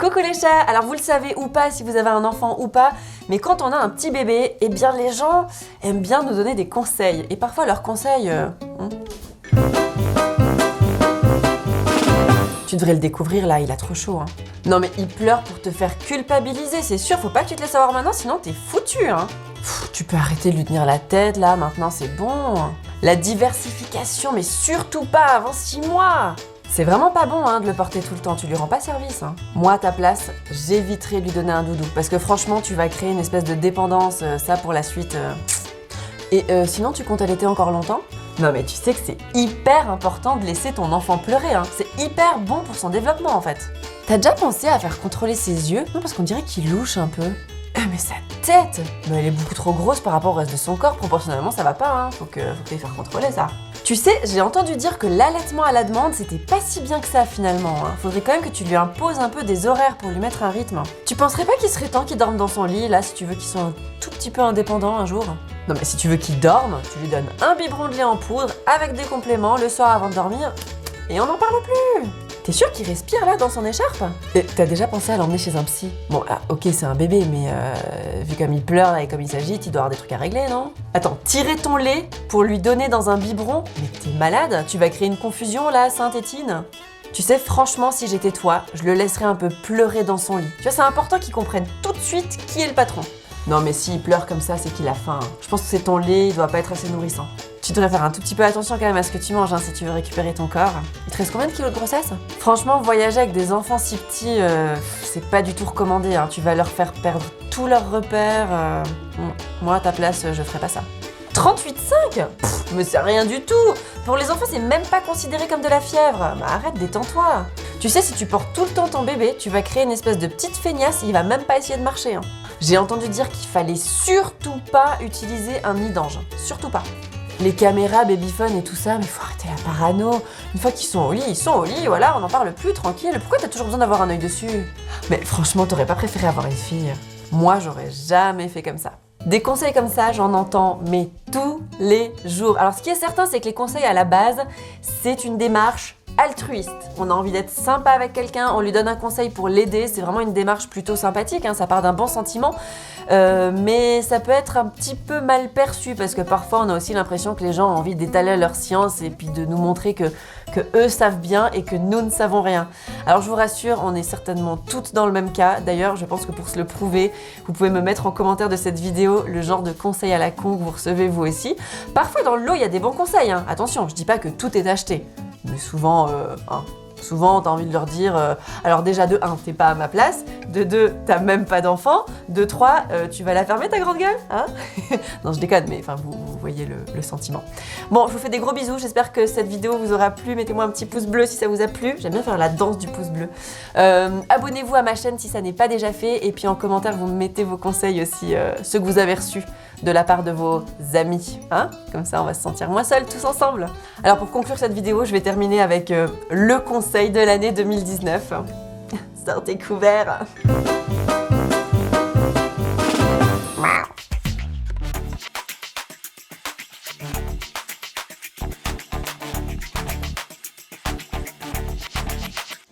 Coucou les chats. Alors vous le savez ou pas si vous avez un enfant ou pas, mais quand on a un petit bébé, eh bien les gens aiment bien nous donner des conseils. Et parfois leurs conseils... Tu devrais le découvrir là, il a trop chaud. Hein. Non mais il pleure pour te faire culpabiliser, c'est sûr, faut pas que tu te laisses avoir maintenant, sinon t'es foutu. Hein. Tu peux arrêter de lui tenir la tête là, maintenant c'est bon. La diversification, mais surtout pas avant 6 mois. C'est vraiment pas bon de le porter tout le temps, tu lui rends pas service. Moi à ta place, j'éviterais de lui donner un doudou, parce que franchement tu vas créer une espèce de dépendance, ça pour la suite. Et sinon tu comptes allaiter encore longtemps ? Non mais tu sais que c'est hyper important de laisser ton enfant pleurer, c'est hyper bon pour son développement en fait. T'as déjà pensé à faire contrôler ses yeux ? Non parce qu'on dirait qu'il louche un peu. Mais sa tête, mais elle est beaucoup trop grosse par rapport au reste de son corps, proportionnellement ça va pas, faut que tu faire contrôler ça. Tu sais, j'ai entendu dire que l'allaitement à la demande, c'était pas si bien que ça finalement. Faudrait quand même que tu lui imposes un peu des horaires pour lui mettre un rythme. Tu penserais pas qu'il serait temps qu'il dorme dans son lit, là, si tu veux qu'il soit un tout petit peu indépendant un jour ? Non mais si tu veux qu'il dorme, tu lui donnes un biberon de lait en poudre avec des compléments le soir avant de dormir, et on n'en parle plus. T'es sûr qu'il respire là dans son écharpe ? Et t'as déjà pensé à l'emmener chez un psy ? Bon, ok c'est un bébé, mais vu comme il pleure et comme il s'agite, il doit avoir des trucs à régler, non ? Attends, tirer ton lait pour lui donner dans un biberon ? Mais t'es malade ? Tu vas créer une confusion là, Sainte-Étine ? Tu sais, franchement, si j'étais toi, je le laisserais un peu pleurer dans son lit. Tu vois, c'est important qu'il comprenne tout de suite qui est le patron. Non mais s'il pleure comme ça, c'est qu'il a faim. Je pense que c'est ton lait, il doit pas être assez nourrissant. Tu devrais faire un tout petit peu attention quand même à ce que tu manges si tu veux récupérer ton corps. Il te reste combien de kilos de grossesse ? Franchement, voyager avec des enfants si petits, c'est pas du tout recommandé. Tu vas leur faire perdre tous leurs repères. Moi, à ta place, je ferais pas ça. 38,5 ? Mais c'est rien du tout. Pour les enfants, c'est même pas considéré comme de la fièvre. Bah arrête, détends-toi. Tu sais, si tu portes tout le temps ton bébé, tu vas créer une espèce de petite feignasse, il va même pas essayer de marcher. J'ai entendu dire qu'il fallait surtout pas utiliser un nid d'ange. Surtout pas. Les caméras, babyphone et tout ça, mais faut arrêter la parano. Une fois qu'ils sont au lit, ils sont au lit, voilà, on n'en parle plus, tranquille. Pourquoi t'as toujours besoin d'avoir un œil dessus ? Mais franchement, t'aurais pas préféré avoir une fille ? Moi, j'aurais jamais fait comme ça. Des conseils comme ça, j'en entends, mais tous les jours. Alors, ce qui est certain, c'est que les conseils à la base, c'est une démarche altruiste. On a envie d'être sympa avec quelqu'un, on lui donne un conseil pour l'aider, c'est vraiment une démarche plutôt sympathique, ça part d'un bon sentiment, mais ça peut être un petit peu mal perçu parce que parfois on a aussi l'impression que les gens ont envie d'étaler leur science et puis de nous montrer que eux savent bien et que nous ne savons rien. Alors je vous rassure, on est certainement toutes dans le même cas. D'ailleurs, je pense que pour se le prouver, vous pouvez me mettre en commentaire de cette vidéo le genre de conseils à la con que vous recevez vous aussi. Parfois dans le lot, il y a des bons conseils, attention, je dis pas que tout est acheté. Mais souvent, t'as envie de leur dire alors déjà de 1, t'es pas à ma place, de 2, t'as même pas d'enfant, de 3, tu vas la fermer ta grande gueule, Non, je déconne, mais vous voyez le sentiment. Bon, je vous fais des gros bisous, j'espère que cette vidéo vous aura plu, mettez-moi un petit pouce bleu si ça vous a plu, j'aime bien faire la danse du pouce bleu. Abonnez-vous à ma chaîne si ça n'est pas déjà fait, et puis en commentaire, vous me mettez vos conseils aussi, ceux que vous avez reçus de la part de vos amis, Comme ça, on va se sentir moins seuls tous ensemble. Alors pour conclure cette vidéo, je vais terminer avec le conseil de l'année 2019. Sortez couverts.